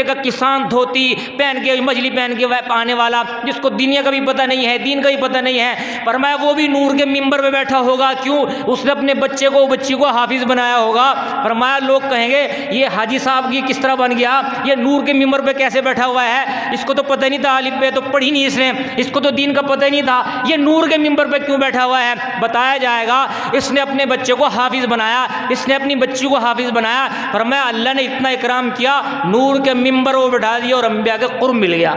तरीके का किसान धोती पहन के मछली पहन के आने वाला, जिसको दुनिया का भी पता नहीं है, दीन का भी पता नहीं है, फरमाया वो भी नूर के मिंबर पे बैठा होगा। क्यों? उसने अपने बच्चे को बच्ची को हाफिज बनाया होगा। फरमाया लोग कहेंगे ये हाजी साहब की किस तरह बन गया, ये नूर के मिंबर पे कैसे बैठा हुआ है, इसको तो पता नहीं था, अलिफ बे तो पढ़ी नहीं इसने, इसको तो दीन का पता ही नहीं था, ये नूर के मिंबर पे क्यों बैठा हुआ है? बताया जाएगा इसने अपने बच्चे को हाफिज बनाया, इसने अपनी बच्ची को हाफिज बनाया। फरमाया अल्लाह ने इतना इकराम किया, नूर के मिंबर वो बैठा दिया और अंबिया के कुर्ब मिल गया।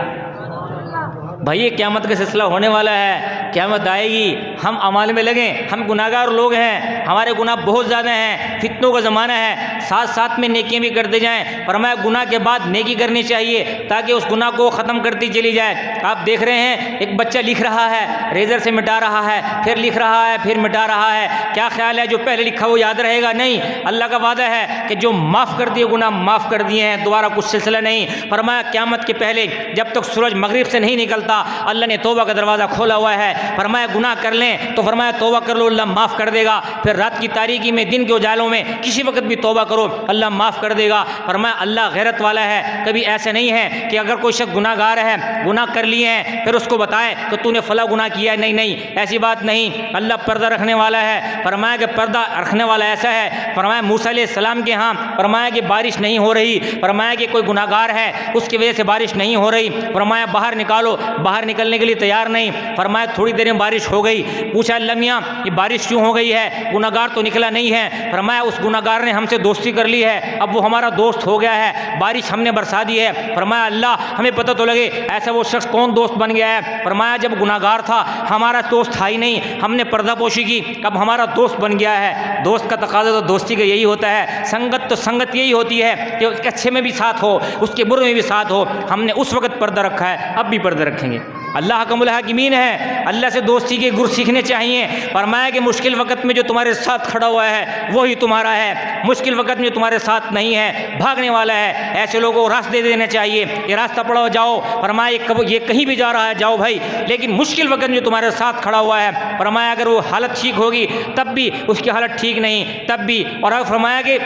भाई ये क़यामत का सिलसिला होने वाला है, क़यामत आएगी, हम अमाल में लगें। हम गुनाहगार लोग हैं, हमारे गुनाह बहुत ज़्यादा हैं, फितनों का ज़माना है, साथ साथ में नेकियां भी करते जाएं। फरमाया गुनाह के बाद नेकी करनी चाहिए ताकि उस गुनाह को ख़त्म करती चली जाए। आप देख रहे हैं एक बच्चा लिख रहा है, रेजर से मिटा रहा है, फिर लिख रहा है, फिर मिटा रहा है। क्या ख्याल है जो पहले लिखा वो याद रहेगा? नहीं। अल्लाह का वादा है कि जो माफ़ कर दिए गुनाह माफ़ कर दिए हैं, दोबारा कुछ सिलसिला नहीं। फरमाया क़यामत के पहले जब तक सूरज मगरिब से नहीं निकलता अल्लाह ने तौबा का दरवाज़ा खोला हुआ है। फरमाया गुनाह कर लें तो फरमाया तौबा कर लो, अल्लाह माफ़ कर देगा। फिर रात की तारीकी में, दिन के उजालों में किसी वक्त भी तौबा करो, अल्लाह माफ़ कर देगा। फरमाया अल्लाह गैरत वाला है, कभी ऐसे नहीं है कि अगर कोई शख्स गुनाहगार है, गुनाह कर लिए हैं, फिर उसको बताए कि तूने फला गुनाह किया है। नहीं नहीं, ऐसी बात नहीं। अल्लाह पर्दा रखने वाला है। फरमाया कि पर्दा रखने वाला ऐसा है, फरमाया मूसा अलैहिस्सलाम के यहाँ फरमाया कि बारिश नहीं हो रही, फरमाया कि कोई गुनाहगार है उसकी वजह से बारिश नहीं हो रही, फरमाया बाहर निकालो, बाहर निकलने के लिए तैयार नहीं। फरमाया थोड़ी देर में बारिश हो गई। पूछा अल्लाह मियाँ ये बारिश क्यों हो गई है, गुनाहगार तो निकला नहीं है। फरमाया उस गुनाहगार ने हमसे दोस्ती कर ली है, अब वो हमारा दोस्त हो गया है, बारिश हमने बरसा दी है। फरमाया अल्लाह हमें पता तो लगे ऐसा वो शख्स कौन दोस्त बन गया है। फरमाया जब गुनाहगार था हमारा दोस्त था ही नहीं, हमने पर्दापोशी की, अब हमारा दोस्त बन गया है। दोस्त का तकाजा तो दोस्ती का यही होता है, संगत तो संगत यही होती है कि उसके अच्छे में भी साथ हो, उसके बुरे में भी साथ हो। हमने उस वक्त पर्दा रखा है, अब भी पर्दा रखेंगे। अल्लाह हकमुल हाकिमीन है, अल्लाह से दोस्ती के गुर सीखने चाहिए। फरमाया कि मुश्किल वक्त में जो तुम्हारे साथ खड़ा हुआ है वही तुम्हारा है, मुश्किल वक्त में तुम्हारे साथ नहीं है, भागने वाला है, ऐसे लोगों को रास्ते देने चाहिए। ये रास्ता पड़ो जाओ, फरमाया ये कहीं भी जा रहा है जाओ भाई, लेकिन मुश्किल वक्त में जो तुम्हारे साथ खड़ा हुआ है, फरमाया अगर वो हालत ठीक होगी तब भी, उसकी हालत ठीक नहीं तब भी। और अब फरमाया कि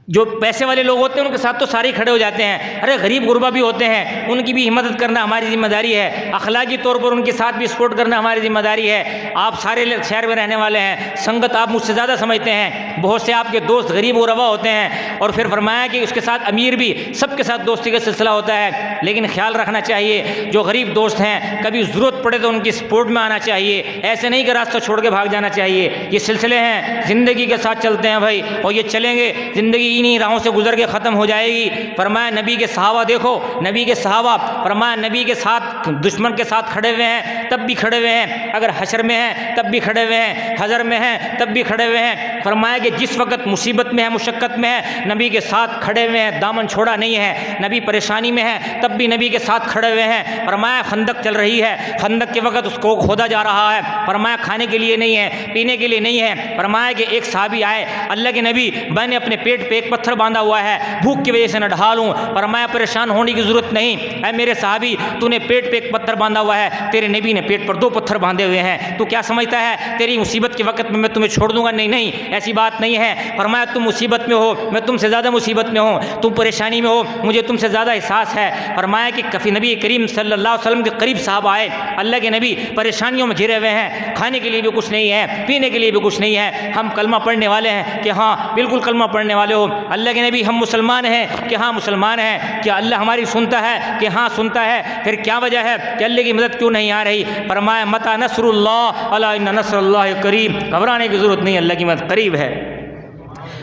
जो पैसे वाले लोग होते हैं उनके साथ तो सारे खड़े हो जाते हैं, अरे गरीब गुरबा भी होते हैं, उनकी भी मदद करना हमारी जिम्मेदारी है, अखलाकी तौर पर उनके साथ भी सपोर्ट करना हमारी जिम्मेदारी है। आप सारे शहर में रहने वाले हैं, संगत आप मुझसे ज़्यादा समझते हैं, बहुत से आपके दोस्त गरीब गुरबा होते हैं। और फिर फरमाया कि उसके साथ अमीर भी, सबके साथ दोस्ती का सिलसिला होता है, लेकिन ख्याल रखना चाहिए जो गरीब दोस्त हैं कभी ज़रूरत पड़े तो उनकी सपोर्ट में आना चाहिए, ऐसे नहीं कि रास्ता छोड़ के भाग जाना चाहिए। ये सिलसिले हैं, ज़िंदगी के साथ चलते हैं भाई, और ये चलेंगे, ज़िंदगी इन्हीं राहों से गुजर के ख़त्म हो जाएगी। फरमाया नबी के सहाबा देखो, नबी के सहाबा फरमाया नबी के साथ दुश्मन के साथ खड़े हुए हैं तब भी खड़े हुए हैं, अगर हशर में हैं तब भी खड़े हुए हैं, हज़र में हैं तब भी खड़े हुए हैं। फरमाया कि जिस वक्त मुसीबत में है, मुशक्क़त में है, नबी के साथ खड़े हुए हैं, दामन छोड़ा नहीं है। नबी परेशानी में है तब भी नबी के साथ खड़े हुए हैं। फरमाया खंदक चल रही है, खंदक के वक्त उसको खोदा जा रहा है, फरमाया खाने के लिए नहीं है, पीने के लिए नहीं है। फरमाया कि एक साहबी आए, अल्लाह के नबी मैंने अपने पेट पे एक पत्थर बांधा हुआ है, भूख की वजह से न ढालूं। फरमाया परेशान होने की जरूरत नहीं, ऐ मेरे साहबी तूने पेट पे एक पत्थर बांधा हुआ है, तेरे नबी ने पेट पर 2 पत्थर बांधे हुए हैं, तू क्या समझता है तेरी मुसीबत के वक्त में मैं तुम्हें छोड़ दूंगा? नहीं नहीं, ऐसी बात नहीं है। फरमाया तुम मुसीबत में हो, मैं तुमसे ज़्यादा मुसीबत में हूँ, तुम परेशानी में हो, मुझे तुमसे ज़्यादा एहसास है। फरमाया कि कफ़ी नबी करीम सल्लल्लाहु अलैहि वसल्लम के करीब साहब आए, अल्लाह के नबी परेशानियों में घिरे हुए हैं, खाने के लिए भी कुछ नहीं है, पीने के लिए भी कुछ नहीं है। हम कलमा पढ़ने वाले हैं कि हाँ बिल्कुल कलमा पढ़ने वाले हो। अल्लाह के नबी हम मुसलमान हैं कि हाँ मुसलमान हैं। क्या अल्लाह हमारी सुनता है कि हाँ सुनता है? फिर क्या वजह है कि अल्लाह की मदद क्यों नहीं आ रही? फरमाया मता नसरुल्लाह अला इन्ना नसरुल्लाह करीब, घबराने की ज़रूरत नहीं, अल्लाह की मदद करीब है।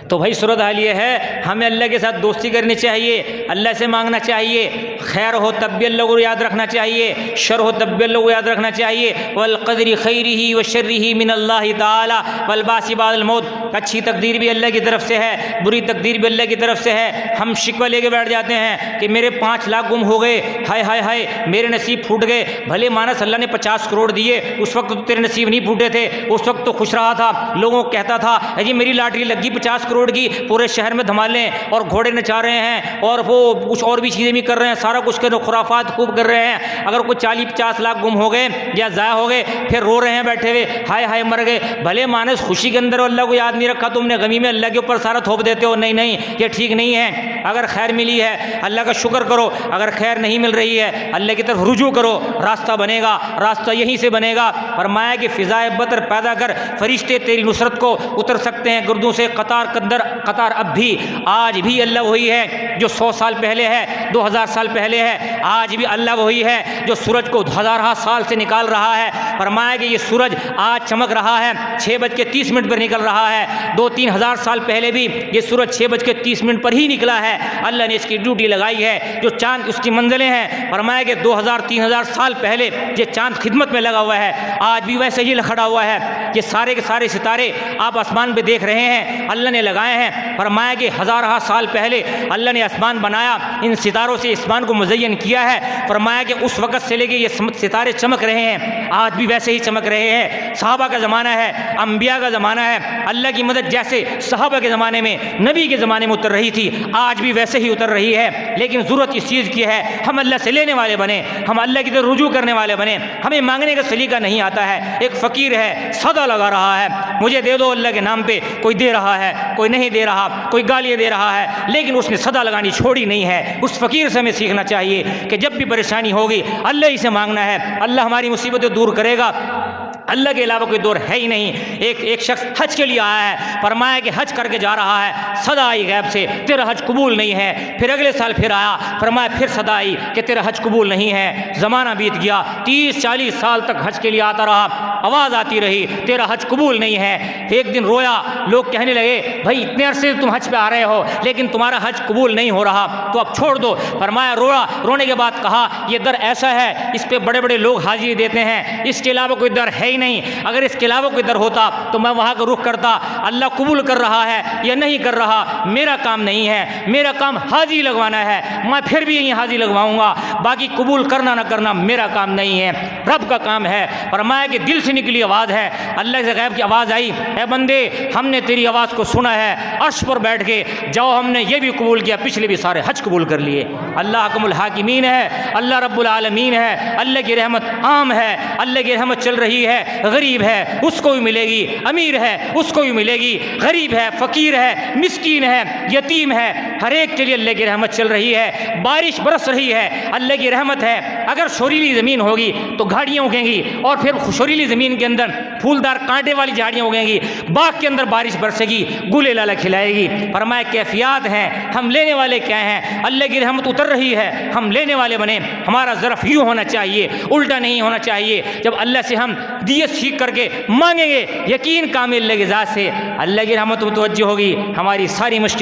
तो भाई सूरत हाल ये है, हमें अल्लाह के साथ दोस्ती करनी चाहिए, अल्लाह से मांगना चाहिए, खैर हो तब भी अल्लाह को याद रखना चाहिए, शर हो तब भी अल्लाह को याद रखना चाहिए। वल क़दरी खैरिही व शर्रिही मिनल्लाहि ताला वल बासी बादल मौत, अच्छी तकदीर भी अल्लाह की तरफ से है, बुरी तकदीर भी अल्लाह की तरफ से है। हम शिकवा लेके बैठ जाते हैं कि मेरे 5 लाख गुम हो गए, हाय हाय हाय मेरे नसीब फूट गए। भले मानस अल्लाह ने 50 करोड़ दिए, उस वक्त तो तेरे नसीब नहीं फूटे थे, उस वक्त तो खुश रहा था, लोगों को कहता था जी मेरी लॉटरी लगी 50 करोड़ की, पूरे शहर में धमालें और घोड़े नचा रहे हैं और वो कुछ और भी चीज़ें भी कर रहे हैं, सारा कुछ कर खुराफात खूब कर रहे हैं। अगर कोई 40-50 लाख गुम हो गए या ज़ाया हो गए, फिर रो रहे हैं बैठे हुए, हाय हाय मर गए। भले मानस खुशी के अंदर अल्लाह को याद नहीं नहीं रखा, तुमने गमी में अल्लाह के ऊपर सारा थोप देते हो। नहीं नहीं, ये ठीक नहीं है। अगर खैर मिली है अल्लाह का शुक्र करो, अगर खैर नहीं मिल रही है अल्लाह की तरफ रुजू करो, रास्ता बनेगा, रास्ता यहीं से बनेगा। फरमाया कि फ़िज़ाए बतर पैदा कर, फरिश्ते तेरी नुसरत को उतर सकते हैं गर्दों से कतार अब भी। आज भी अल्लाह वही है जो 100 साल पहले है, 2000 साल पहले है। आज भी अल्लाह वही है जो सूरज को हज़ार साल से निकाल रहा है। फरमाया कि ये सूरज आज चमक रहा है, 6:30 पर निकल रहा है। 2-3 हज़ार साल पहले भी ये सूरज 6:30 पर ही निकला है। अल्लाह ने इसकी ड्यूटी लगाई है। जो चांद उसकी मंजिलें हैं, फरमाया कि 2000-3000 साल पहले ये चांद खिदमत में लगा हुआ है, आज भी वैसे ही खड़ा हुआ है। ये सारे के सारे सितारे आप आसमान पे देख रहे हैं, अल्लाह ने लगाए हैं। फरमाया कि हज़ार साल पहले अल्लाह ने आसमान बनाया, इन सितारों से आसमान को मुज़य्यन किया है। फरमाया कि उस वक़्त से लेके ये सितारे चमक रहे हैं, आज भी वैसे ही चमक रहे हैं। सहाबा का ज़माना है, अम्बिया का ज़माना है। अल्लाह की मदद जैसे सहाबा के ज़माने में, नबी के ज़माने में उतर रही थी, आज भी वैसे ही उतर रही है। लेकिन ज़रूरत इस चीज़ की है हम अल्लाह से लेने वाले बने, हम अल्लाह की तरफ रुजू करने वाले बने। हमें मांगने का सलीका नहीं आता है। एक फ़कीर है, सदा लगा रहा है, मुझे दे दो अल्लाह के नाम पे, कोई दे रहा है, कोई नहीं दे रहा, कोई गालियाँ दे रहा है, लेकिन उसने सदा लगानी छोड़ी नहीं है। उस फ़कीर से हमें सीखना चाहिए कि जब भी परेशानी होगी अल्लाह ही से मांगना है, अल्लाह हमारी मुसीबतें दूर करेगा। अल्लाह के अलावा कोई दौर है ही नहीं। एक शख्स हज के लिए आया है, फरमाया कि हज करके जा रहा है, सदा आई गैब से तेरा हज कबूल नहीं है। फिर अगले साल फिर आया, फरमाया फिर सदा आई कि तेरा हज कबूल नहीं है। ज़माना बीत गया, 30-40 साल तक हज के लिए आता रहा, आवाज़ आती रही तेरा हज कबूल नहीं है। एक दिन रोया, लोग कहने लगे भाई इतने अरसे से तुम हज पे आ रहे हो लेकिन तुम्हारा हज कबूल नहीं हो रहा, तो अब छोड़ दो। फरमाया रोया, रोने के बाद कहा ये दर ऐसा है, इस पे बड़े बड़े लोग हाजिरी देते हैं, इसके अलावा कोई दर है ही नहीं। अगर इसके अलावा कोई दर होता तो मैं वहाँ का रुख करता। अल्लाह कबूल कर रहा है या नहीं कर रहा मेरा काम नहीं है, मेरा काम हाजिरी लगवाना है, मैं फिर भी यहीं हाजिरी लगवाऊंगा, बाकी कबूल करना ना करना मेरा काम नहीं है, रब का काम है। फरमाया कि दिल से निकली आवाज़ है, अल्लाह से गैब की आवाज़ आई, ए बंदे हमने तेरी आवाज़ को सुना है, अर्श पर बैठ के जाओ, हमने ये भी कबूल किया, पिछले भी सारे हज कबूल कर लिए। अल्लाह हकमुल हाकिमीन है, अल्लाह रब्बुल आलमीन है, अल्लाह की रहमत आम है, अल्लाह की रहमत चल रही है। गरीब है उसको भी मिलेगी, अमीर है उसको भी मिलेगी, गरीब है, फ़कीर है, मिस्कीन है, यतीम है, हर एक के लिए अल्लाह की रहमत चल रही है। बारिश बरस रही है, अल्लाह की रहमत है। अगर शोरीली ज़मीन होगी तो घाड़ियाँ उगेंगी और फिर शोरीली ज़मीन के अंदर फूलदार कांटे वाली झाड़ियाँ उगेंगी, बाग के अंदर बारिश बरसेगी, गुले लाला खिलाएगी। फरमाया कैफियत हैं, हम लेने वाले क्या हैं? अल्लाह की रहमत उतर रही है, हम लेने वाले बने। हमारा ज़रफ़ यूँ होना चाहिए, उल्टा नहीं होना चाहिए। जब अल्लाह से हम दियत सीख करके मांगेंगे, यकीन कामिल लगे ज़ात से अल्लाह की रहमत मुतवज्जह होगी, हमारी सारी मुश्किल